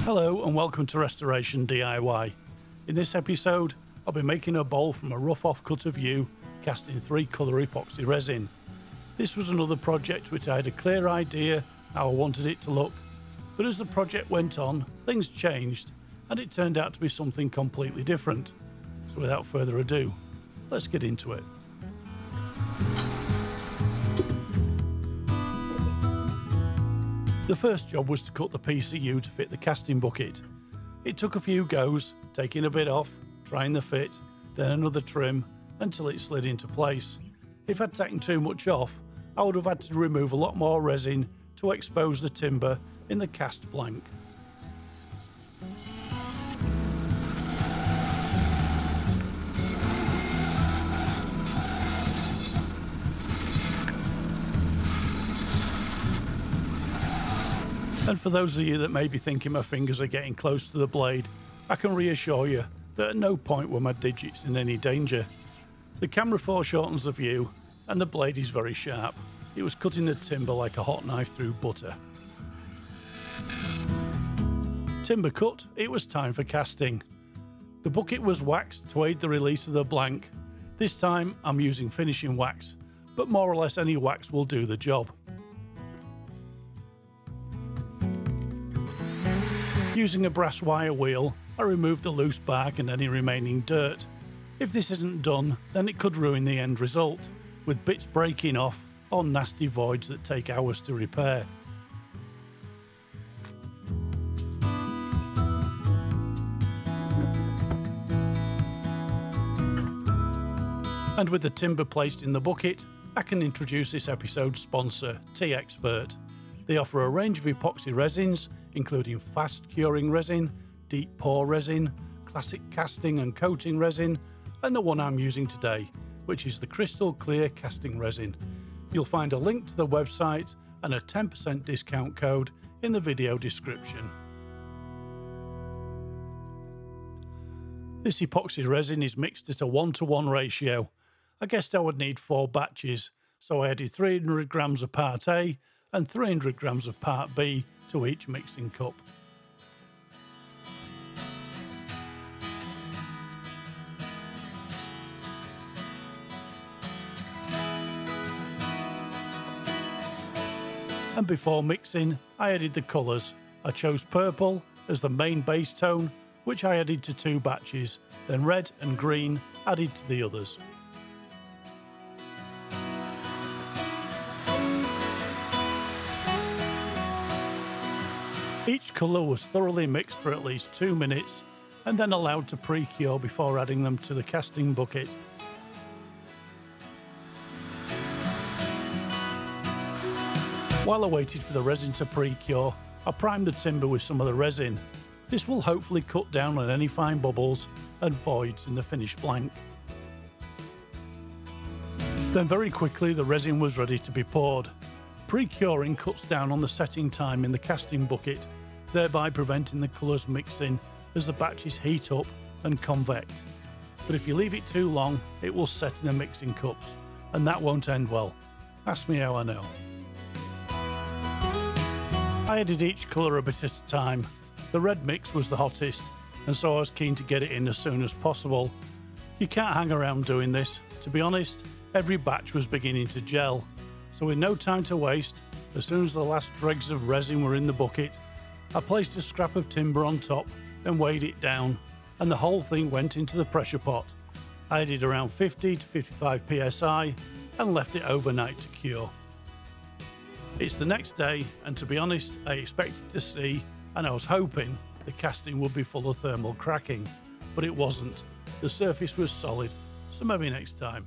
Hello and welcome to Restoration DIY. In this episode, I'll be making a bowl from a rough offcut of yew, casting 3 colour epoxy resin. This was another project which I had a clear idea how I wanted it to look, but as the project went on, things changed and it turned out to be something completely different. So without further ado, let's get into it. The first job was to cut the piece of yew to fit the casting bucket. It took a few goes, taking a bit off, trying the fit, then another trim until it slid into place. If I'd taken too much off, I would have had to remove a lot more resin to expose the timber in the cast blank. And for those of you that may be thinking my fingers are getting close to the blade, I can reassure you that at no point were my digits in any danger. The camera foreshortens the view and the blade is very sharp. It was cutting the timber like a hot knife through butter. Timber cut, it was time for casting. The bucket was waxed to aid the release of the blank. This time I'm using finishing wax, but more or less any wax will do the job. Using a brass wire wheel, I removed the loose bark and any remaining dirt. If this isn't done, then it could ruin the end result, with bits breaking off or nasty voids that take hours to repair. And with the timber placed in the bucket, I can introduce this episode's sponsor, T-Expert. They offer a range of epoxy resins, including fast curing resin, deep pour resin, classic casting and coating resin, and the one I'm using today, which is the crystal clear casting resin. You'll find a link to the website and a 10% discount code in the video description. This epoxy resin is mixed at a 1:1 ratio. I guessed I would need 4 batches, so I added 300 grams of part A and 300 grams of part B to each mixing cup. And before mixing, I added the colours. I chose purple as the main base tone, which I added to 2 batches, then red and green added to the others. Each colour was thoroughly mixed for at least 2 minutes and then allowed to pre-cure before adding them to the casting bucket. While I waited for the resin to pre-cure, I primed the timber with some of the resin. This will hopefully cut down on any fine bubbles and voids in the finished blank. Then very quickly the resin was ready to be poured. Pre-curing cuts down on the setting time in the casting bucket, thereby preventing the colours mixing as the batches heat up and convect. But if you leave it too long, it will set in the mixing cups, and that won't end well. Ask me how I know. I added each colour a bit at a time. The red mix was the hottest, and so I was keen to get it in as soon as possible. You can't hang around doing this. To be honest, every batch was beginning to gel. So with no time to waste, as soon as the last dregs of resin were in the bucket, I placed a scrap of timber on top and weighed it down, and the whole thing went into the pressure pot. I added around 50 to 55 psi and left it overnight to cure. It's the next day, and to be honest, I expected to see, and I was hoping, the casting would be full of thermal cracking, but it wasn't. The surface was solid, so maybe next time.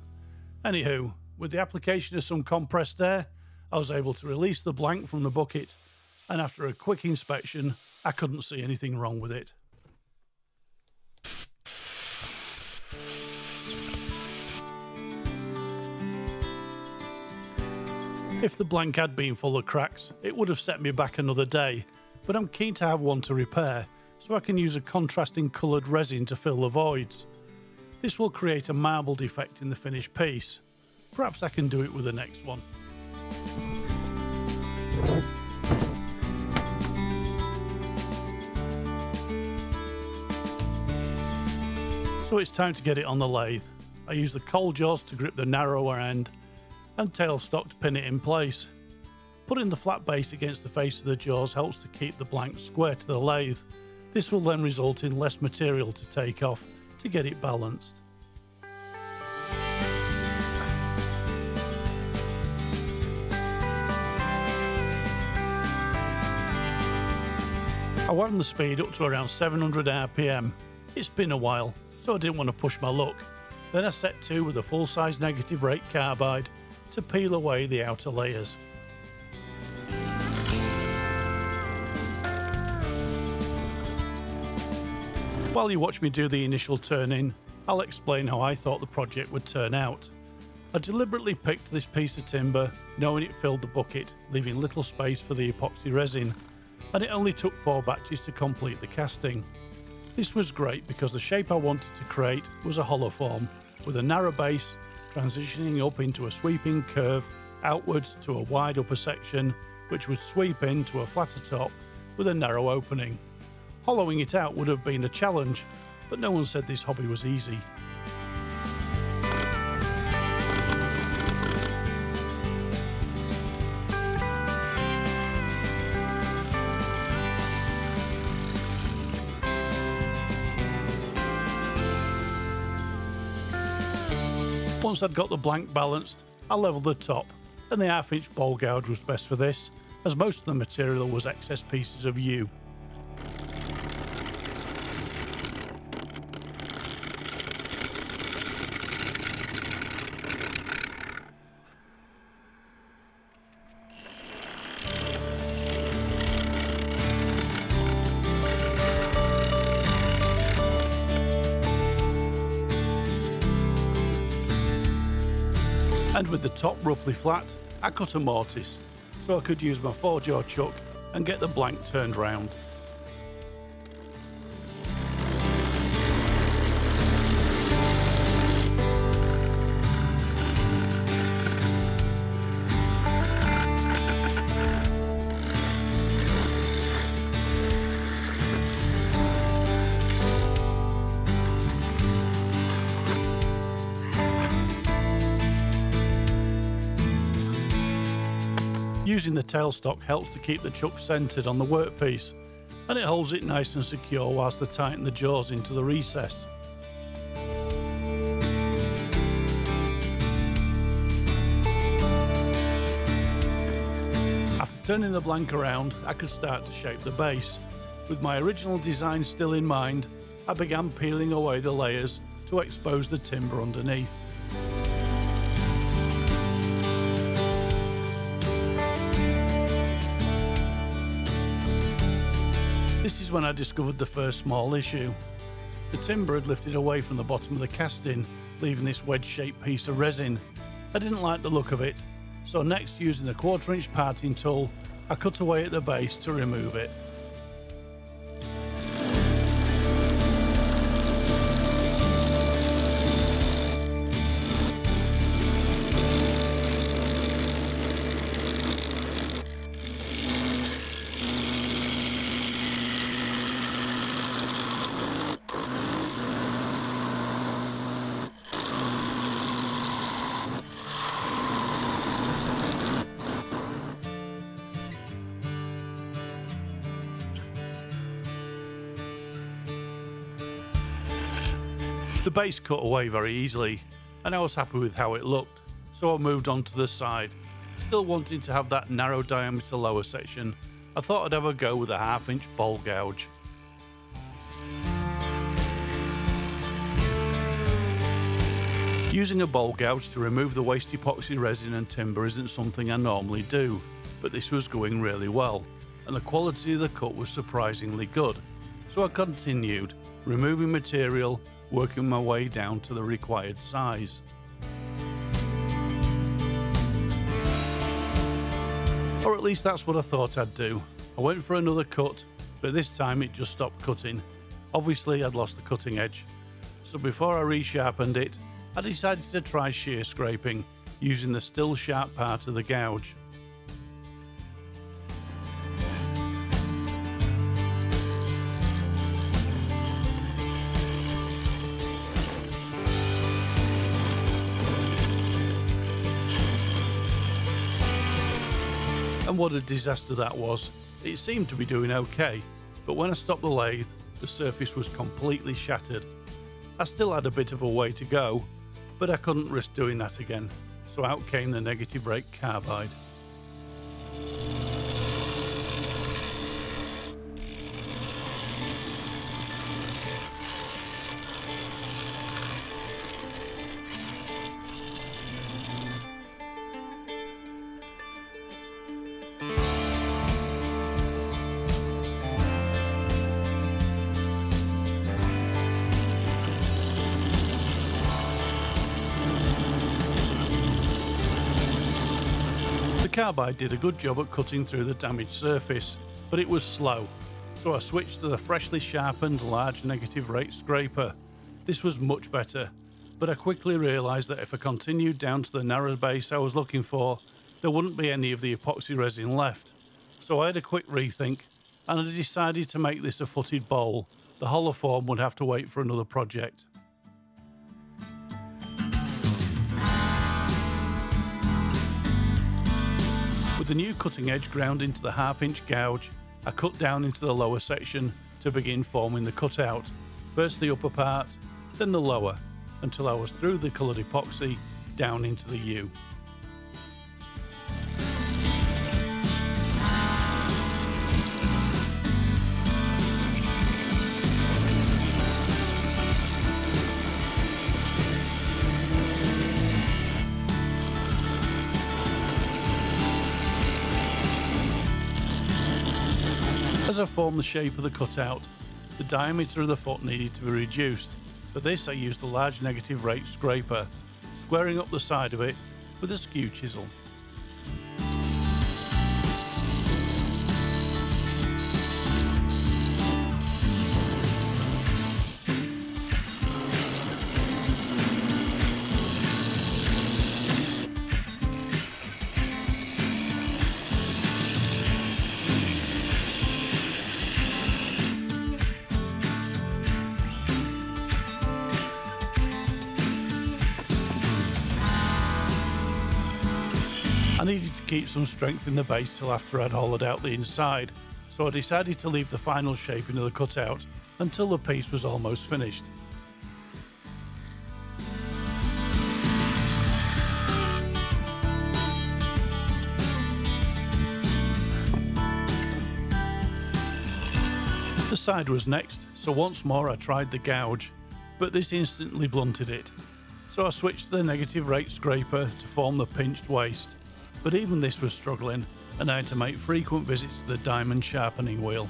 Anywho, with the application of some compressed air, I was able to release the blank from the bucket, and after a quick inspection, I couldn't see anything wrong with it. If the blank had been full of cracks, it would have set me back another day, but I'm keen to have one to repair, so I can use a contrasting coloured resin to fill the voids. This will create a marbled effect in the finished piece. Perhaps I can do it with the next one. So it's time to get it on the lathe. I use the cold jaws to grip the narrower end and tailstock to pin it in place. Putting the flat base against the face of the jaws helps to keep the blank square to the lathe. This will then result in less material to take off to get it balanced. I wound the speed up to around 700 RPM. It's been a while, so I didn't want to push my luck. Then I set to with a full-size negative rate carbide to peel away the outer layers. While you watch me do the initial turn-in, I'll explain how I thought the project would turn out. I deliberately picked this piece of timber, knowing it filled the bucket, leaving little space for the epoxy resin, and it only took 4 batches to complete the casting. This was great because the shape I wanted to create was a hollow form, with a narrow base transitioning up into a sweeping curve outwards to a wide upper section, which would sweep into a flatter top with a narrow opening. Hollowing it out would have been a challenge, but no one said this hobby was easy. Once I'd got the blank balanced, I levelled the top, and the 1/2" bowl gouge was best for this, as most of the material was excess pieces of yew. And with the top roughly flat, I cut a mortise so I could use my 4-jaw chuck and get the blank turned round. Using the tailstock helps to keep the chuck centred on the workpiece, and it holds it nice and secure whilst I tighten the jaws into the recess. After turning the blank around, I could start to shape the base. With my original design still in mind, I began peeling away the layers to expose the timber underneath. This is when I discovered the first small issue. The timber had lifted away from the bottom of the casting, leaving this wedge-shaped piece of resin. I didn't like the look of it, so next, using the 1/4" parting tool, I cut away at the base to remove it. The base cut away very easily, and I was happy with how it looked, so I moved on to the side. Still wanting to have that narrow diameter lower section, I thought I'd have a go with a 1/2" bowl gouge. Using a bowl gouge to remove the waste epoxy resin and timber isn't something I normally do, but this was going really well, and the quality of the cut was surprisingly good, so I continued, removing material, working my way down to the required size. Or at least that's what I thought I'd do. I went for another cut, but this time it just stopped cutting. Obviously I'd lost the cutting edge, so before I resharpened it, I decided to try shear scraping, using the still sharp part of the gouge. And what a disaster that was. It seemed to be doing okay, but when I stopped the lathe, the surface was completely shattered. I still had a bit of a way to go, but I couldn't risk doing that again, so out came the negative rake carbide. The carbide did a good job at cutting through the damaged surface, but it was slow, so I switched to the freshly sharpened large negative rake scraper. This was much better, but I quickly realised that if I continued down to the narrow base I was looking for, there wouldn't be any of the epoxy resin left. So I had a quick rethink, and I decided to make this a footed bowl. The hollow form would have to wait for another project. With the new cutting edge ground into the 1/2 inch gouge, I cut down into the lower section to begin forming the cutout. First the upper part, then the lower, until I was through the coloured epoxy down into the U. As I formed the shape of the cutout, the diameter of the foot needed to be reduced. For this I used a large negative rake scraper, squaring up the side of it with a skew chisel. I needed to keep some strength in the base till after I'd hollowed out the inside, so I decided to leave the final shaping of the cutout until the piece was almost finished. The side was next, so once more I tried the gouge, but this instantly blunted it. So I switched to the negative rake scraper to form the pinched waist. But even this was struggling, and I had to make frequent visits to the diamond sharpening wheel.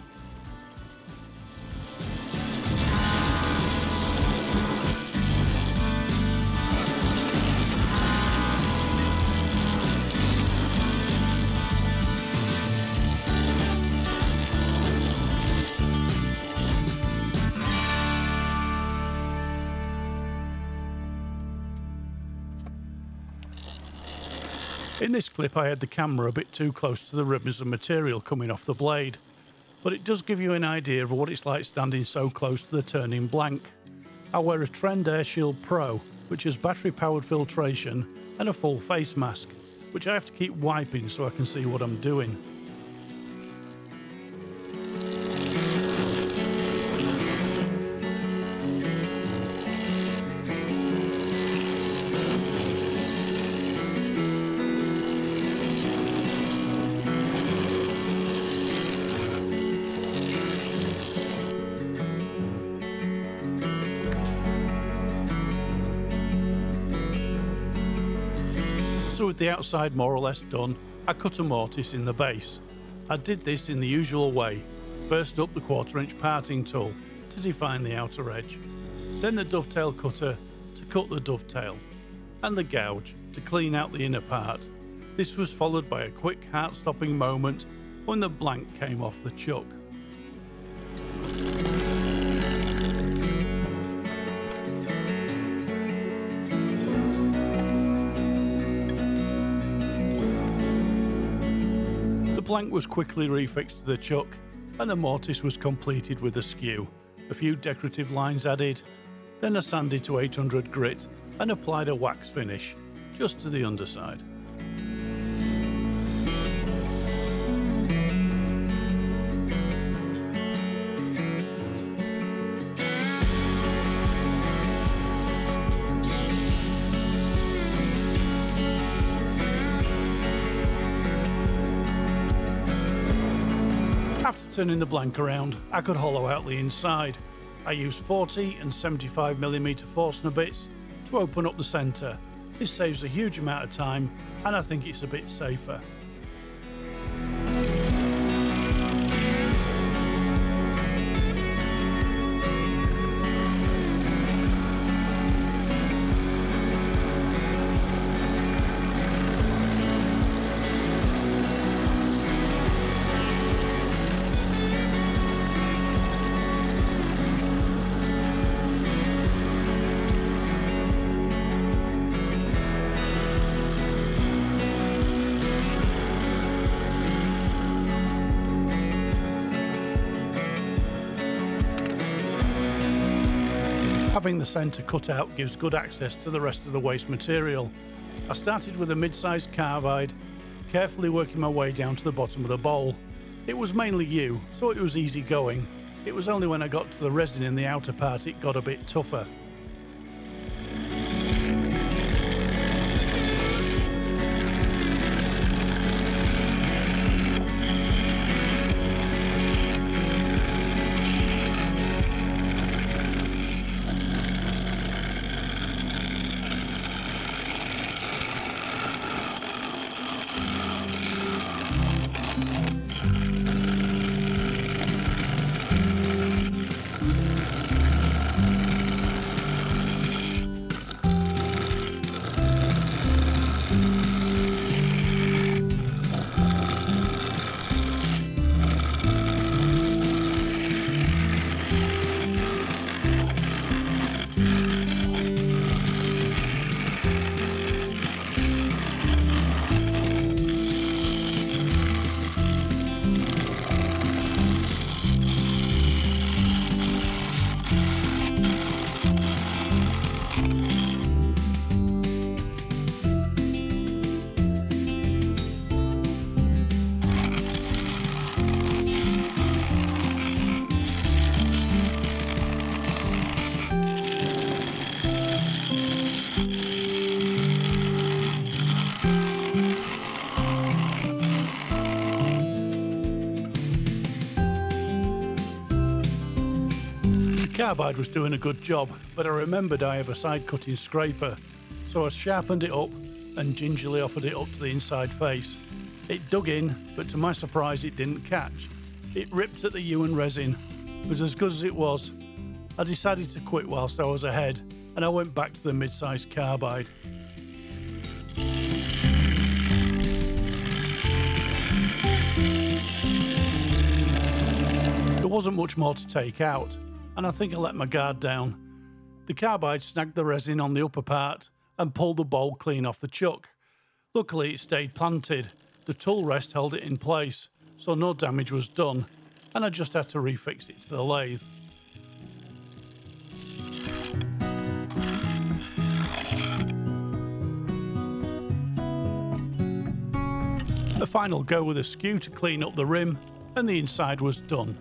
In this clip I had the camera a bit too close to the ribbons of material coming off the blade, but it does give you an idea of what it's like standing so close to the turning blank. I wear a Trend Air Shield Pro, which has battery powered filtration and a full face mask, which I have to keep wiping so I can see what I'm doing. So with the outside more or less done, I cut a mortise in the base. I did this in the usual way, first up the 1/4 inch parting tool to define the outer edge, then the dovetail cutter to cut the dovetail, and the gouge to clean out the inner part. This was followed by a quick heart-stopping moment when the blank came off the chuck. The blank was quickly refixed to the chuck, and the mortise was completed with a skew, a few decorative lines added, then I sanded to 800 grit and applied a wax finish just to the underside. Turning the blank around, I could hollow out the inside. I used 40 and 75mm Forstner bits to open up the centre. This saves a huge amount of time and I think it's a bit safer. Having the centre cut out gives good access to the rest of the waste material. I started with a mid-sized carbide, carefully working my way down to the bottom of the bowl. It was mainly U, so it was easy going. It was only when I got to the resin in the outer part it got a bit tougher. The carbide was doing a good job, but I remembered I have a side cutting scraper, so I sharpened it up and gingerly offered it up to the inside face. It dug in, but to my surprise it didn't catch. It ripped at the U and resin, but as good as it was, I decided to quit whilst I was ahead, and I went back to the mid-sized carbide. There wasn't much more to take out, and I think I let my guard down. The carbide snagged the resin on the upper part and pulled the bowl clean off the chuck. Luckily it stayed planted. The tool rest held it in place, so no damage was done, and I just had to refix it to the lathe. A final go with a skew to clean up the rim, and the inside was done.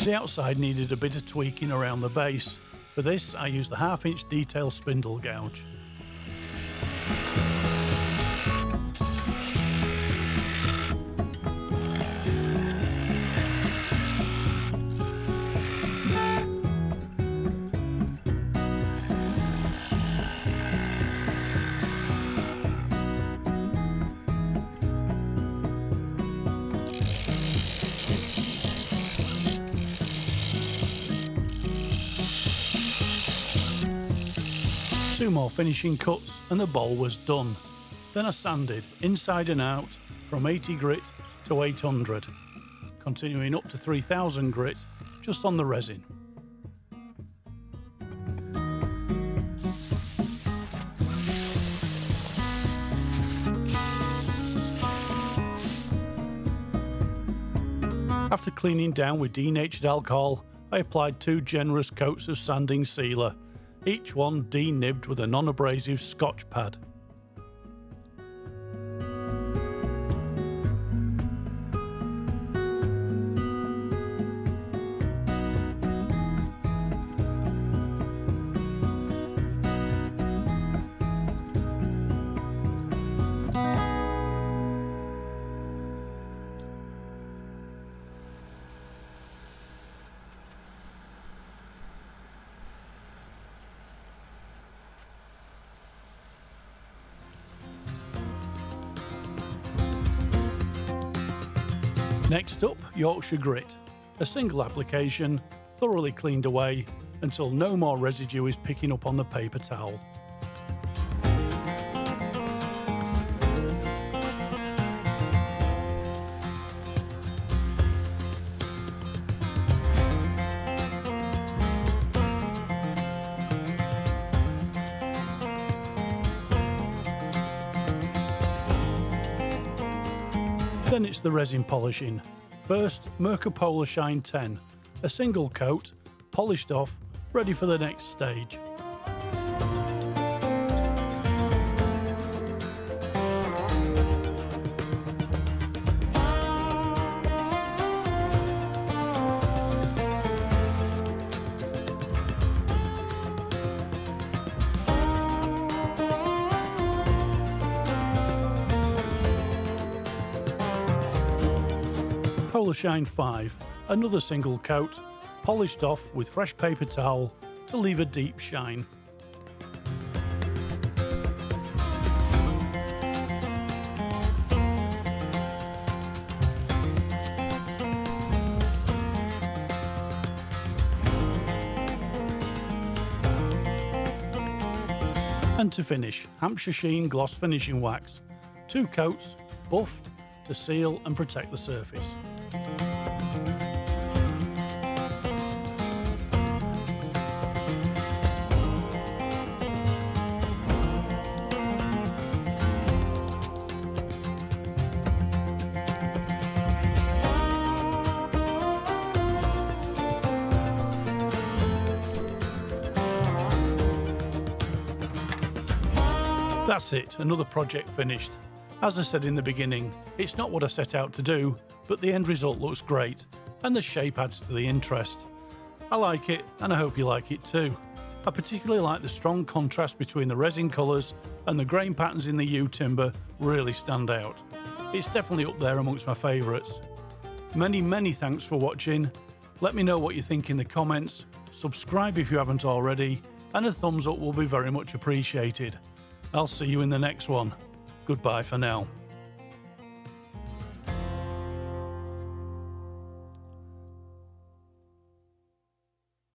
The outside needed a bit of tweaking around the base. For this, I used the 1/2" detail spindle gouge. Two more finishing cuts and the bowl was done. Then I sanded inside and out from 80 grit to 800, continuing up to 3000 grit just on the resin. After cleaning down with denatured alcohol, I applied 2 generous coats of sanding sealer, each one denibbed with a non-abrasive Scotch pad. Next up, Yorkshire grit. A single application, thoroughly cleaned away until no more residue is picking up on the paper towel. Then it's the resin polishing. First, Mercopolar Shine 10, a single coat, polished off, ready for the next stage. Polar Shine 5, another single coat, polished off with fresh paper towel to leave a deep shine. And to finish, Hampshire Sheen Gloss Finishing Wax, 2 coats, buffed to seal and protect the surface. That's it, another project finished. As I said in the beginning, it's not what I set out to do, but the end result looks great, and the shape adds to the interest. I like it, and I hope you like it too. I particularly like the strong contrast between the resin colours, and the grain patterns in the yew timber really stand out. It's definitely up there amongst my favourites. Many thanks for watching. Let me know what you think in the comments, subscribe if you haven't already, and a thumbs up will be very much appreciated. I'll see you in the next one. Goodbye for now.